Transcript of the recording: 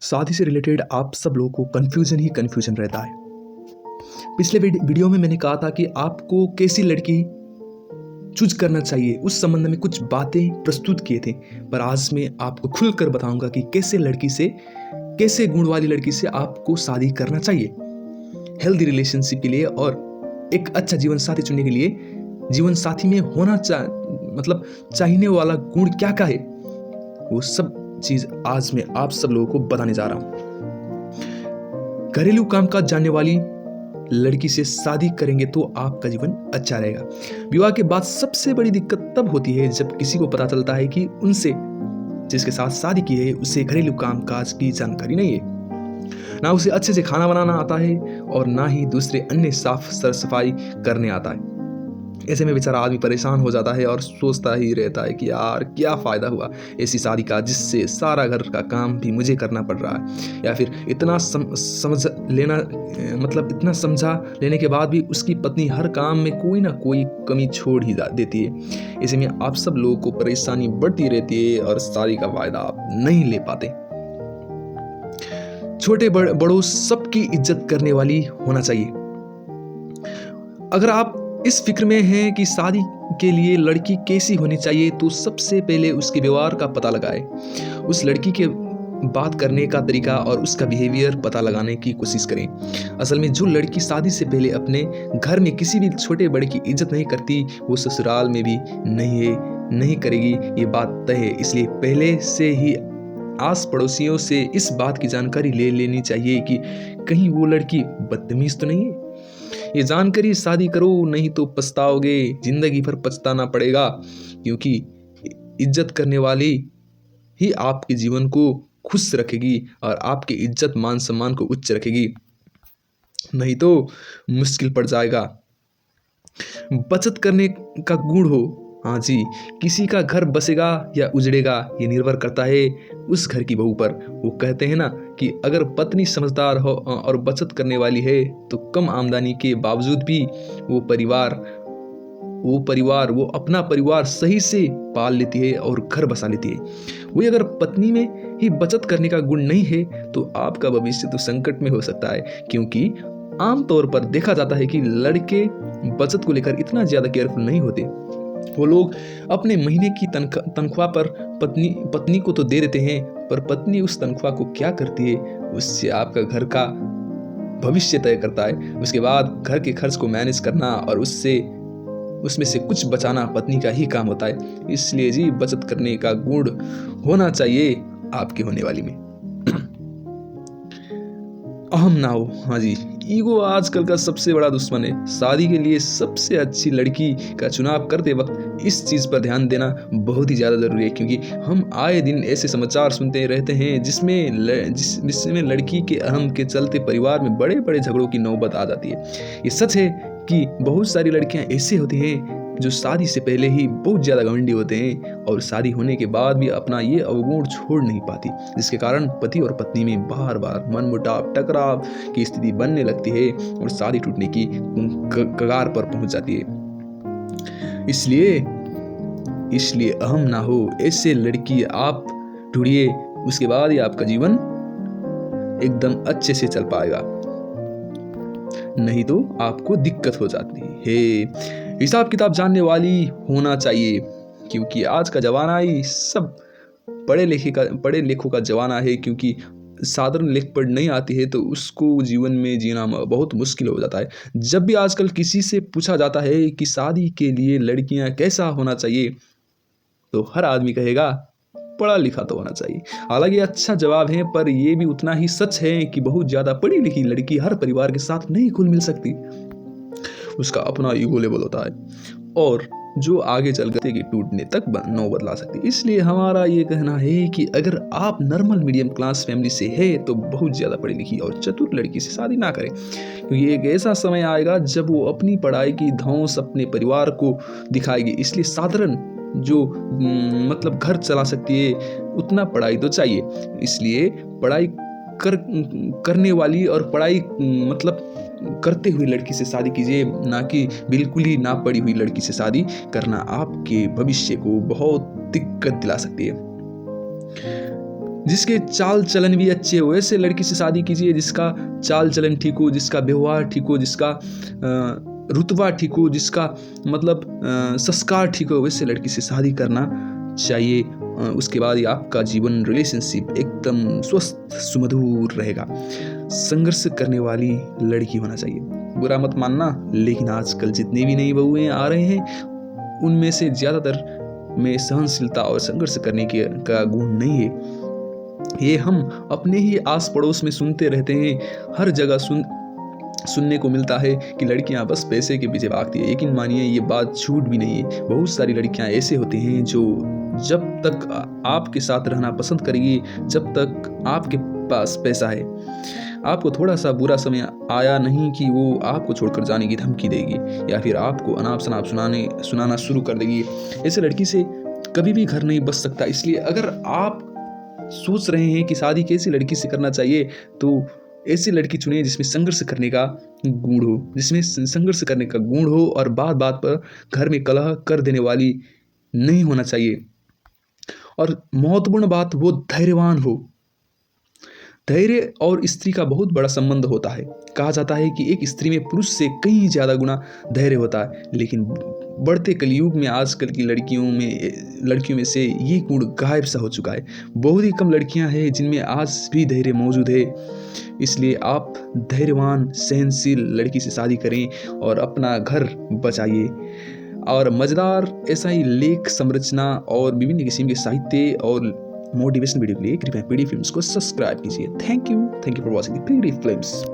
शादी से रिलेटेड आप सब लोगों को कन्फ्यूजन ही कन्फ्यूजन रहता है। पिछले वीडियो में मैंने कहा था कि आपको कैसी लड़की चूज करना चाहिए, उस संबंध में कुछ बातें प्रस्तुत किए थे। पर आज मैं आपको खुलकर बताऊंगा कि कैसे गुण वाली लड़की से आपको शादी करना चाहिए। हेल्दी रिलेशनशिप के लिए और एक अच्छा जीवन साथी चुनने के लिए जीवन साथी में होना चाहिए वाला गुण क्या क्या है, वो सब चीज आज मैं आप सब लोगों को बताने जा रहा हूं। घरेलू कामकाज जानने वाली लड़की से शादी करेंगे तो आपका जीवन अच्छा रहेगा। विवाह के बाद सबसे बड़ी दिक्कत तब होती है जब किसी को पता चलता है कि उनसे जिसके साथ शादी की है उसे घरेलू कामकाज की जानकारी नहीं है, ना उसे अच्छे से खाना बनाना आता है और ना ही दूसरे अन्य साफ सफाई करने आता है। ऐसे में बेचारा आदमी परेशान हो जाता है और सोचता ही रहता है कि यार क्या फ़ायदा हुआ ऐसी शादी का जिससे सारा घर का काम भी मुझे करना पड़ रहा है, या फिर इतना समझा लेने के बाद भी उसकी पत्नी हर काम में कोई ना कोई कमी छोड़ ही देती है। ऐसे में आप सब लोगों को परेशानी बढ़ती रहती है और शादी का फ़ायदा आप नहीं ले पाते। छोटे बड़ों सबकी इज्जत करने वाली होना चाहिए। अगर आप इस फिक्र में हैं कि शादी के लिए लड़की कैसी होनी चाहिए तो सबसे पहले उसके व्यवहार का पता लगाएं। उस लड़की के बात करने का तरीका और उसका बिहेवियर पता लगाने की कोशिश करें। असल में जो लड़की शादी से पहले अपने घर में किसी भी छोटे बड़े की इज्जत नहीं करती वो ससुराल में भी नहीं करेगी, ये बात तय है। इसलिए पहले से ही आस पड़ोसियों से इस बात की जानकारी ले लेनी चाहिए कि कहीं वो लड़की बदतमीज तो नहीं है। ये जानकारी शादी करो, नहीं तो पछताओगे, जिंदगी भर पछताना पड़ेगा, क्योंकि इज्जत करने वाली ही आपके जीवन को खुश रखेगी और आपकी इज्जत मान सम्मान को उच्च रखेगी, नहीं तो मुश्किल पड़ जाएगा। बचत करने का गुण हो। हाँ जी, किसी का घर बसेगा या उजड़ेगा ये निर्भर करता है उस घर की बहू पर। वो कहते हैं ना कि अगर पत्नी समझदार हो और बचत करने वाली है तो कम आमदनी के बावजूद भी वो अपना परिवार सही से पाल लेती है और घर बसा लेती है। वही अगर पत्नी में ही बचत करने का गुण नहीं है तो आपका भविष्य तो संकट में हो सकता है, क्योंकि आमतौर पर देखा जाता है कि लड़के बचत को लेकर इतना ज्यादा केयरफुल नहीं होते। वो लोग अपने महीने की तनख्वाह पर पत्नी को तो दे देते हैं, पर पत्नी उस तनख्वाह को क्या करती है उससे आपका घर का भविष्य तय करता है। उसके बाद घर के खर्च को मैनेज करना और उसमें से कुछ बचाना पत्नी का ही काम होता है। इसलिए जी बचत करने का गुण होना चाहिए आपके होने वाली में। अहम ना हो। हाँ जी, ईगो आजकल का सबसे बड़ा दुश्मन है। शादी के लिए सबसे अच्छी लड़की का चुनाव करते वक्त इस चीज़ पर ध्यान देना बहुत ही ज़्यादा ज़रूरी है, क्योंकि हम आए दिन ऐसे समाचार सुनते रहते हैं जिसमें लड़की के अहम के चलते परिवार में बड़े बड़े झगड़ों की नौबत आ जाती है। ये सच है कि बहुत सारी लड़कियां ऐसी होती हैं जो शादी से पहले ही बहुत ज़्यादा घमंडी होते हैं और शादी होने के बाद भी अपना ये अवगुण छोड़ नहीं पाती, जिसके कारण पति और पत्नी में बार बार मनमुटाव टकराव की स्थिति बनने लगती है और शादी टूटने की कगार पर पहुंच जाती है। इसलिए अहम ना हो, ऐसे लड़की आप ढूंढिए, उसके बाद ही आपका जीवन एकदम अच्छे से चल पाएगा, नहीं तो आपको दिक्कत हो जाती है। हिसाब किताब जानने वाली होना चाहिए, क्योंकि आज का जमाना ही सब पढ़े लिखों का जमाना है। क्योंकि साधारण लिख पढ़ नहीं आती है तो उसको जीवन में जीना बहुत मुश्किल हो जाता है। जब भी आजकल किसी से पूछा जाता है कि शादी के लिए लड़कियां कैसा होना चाहिए तो हर आदमी कहेगा पढ़ा लिखा तो होना चाहिए। हालांकि अच्छा जवाब है, पर यह भी उतना ही सच है कि बहुत ज्यादा पढ़ी लिखी लड़की हर परिवार के साथ नहीं घुल मिल सकती। उसका अपना ईगो लेवल होता है और जो आगे चल के टूटने तक नौबत ला सकती है। इसलिए हमारा ये कहना है कि अगर आप नॉर्मल मीडियम क्लास फैमिली से है तो बहुत ज़्यादा पढ़ी लिखी और चतुर लड़की से शादी ना करें, क्योंकि एक ऐसा समय आएगा जब वो अपनी पढ़ाई की धौंस अपने परिवार को दिखाएगी। इसलिए साधारण जो घर चला सकती है उतना पढ़ाई तो चाहिए। इसलिए पढ़ाई करने वाली और पढ़ाई करते हुए लड़की से शादी कीजिए, ना कि बिल्कुल ही ना पढ़ी हुई लड़की से शादी करना आपके भविष्य को बहुत दिक्कत दिला सकती है। जिसके चाल चलन भी अच्छे हो, ऐसे लड़की से शादी कीजिए जिसका चाल चलन ठीक हो, जिसका व्यवहार ठीक हो, जिसका रुतबा ठीक हो, जिसका मतलब संस्कार ठीक हो, वैसे लड़की से शादी करना चाहिए। उसके बाद ही आपका जीवन रिलेशनशिप एकदम स्वस्थ सुमधुर रहेगा। संघर्ष करने वाली लड़की होना चाहिए, बुरा मत मानना, लेकिन आजकल जितने भी नई बहुएं आ रहे हैं उनमें से ज़्यादातर में सहनशीलता और संघर्ष करने का गुण नहीं है। ये हम अपने ही आस पड़ोस में सुनते रहते हैं, हर जगह सुनने को मिलता है कि लड़कियां बस पैसे के पीछे भागती है। लेकिन मानिए ये बात झूठ भी नहीं है। बहुत सारी लड़कियां ऐसे होती हैं जो जब तक आपके साथ रहना पसंद करेगी, जब तक आपके पास पैसा है, आपको थोड़ा सा बुरा समय आया नहीं कि वो आपको छोड़कर जाने की धमकी देगी या फिर आपको अनाप शनाप सुनाना शुरू कर देगी। ऐसे लड़की से कभी भी घर नहीं बस सकता। इसलिए अगर आप सोच रहे हैं कि शादी कैसी लड़की से करना चाहिए, तो ऐसी लड़की चुने जिसमें संघर्ष करने का गुण हो, जिसमें संघर्ष करने का गुण हो और बात बात पर घर में कलह कर देने वाली नहीं होना चाहिए। और महत्वपूर्ण बात, वो धैर्यवान हो। धैर्य और स्त्री का बहुत बड़ा संबंध होता है। कहा जाता है कि एक स्त्री में पुरुष से कहीं ज़्यादा गुना धैर्य होता है, लेकिन बढ़ते कलयुग में आजकल की लड़कियों में से ये गुण गायब सा हो चुका है। बहुत ही कम लड़कियां हैं जिनमें आज भी धैर्य मौजूद है। इसलिए आप धैर्यवान सहनशील लड़की से शादी करें और अपना घर बचाइए। और मज़ेदार ऐसा ही लेख संरचना और विभिन्न किस्म के साहित्य और मोटिवेशन वीडियो के लिए कृपया पीडी फिल्म्स को सब्सक्राइब कीजिए। Thank you for watching PD films.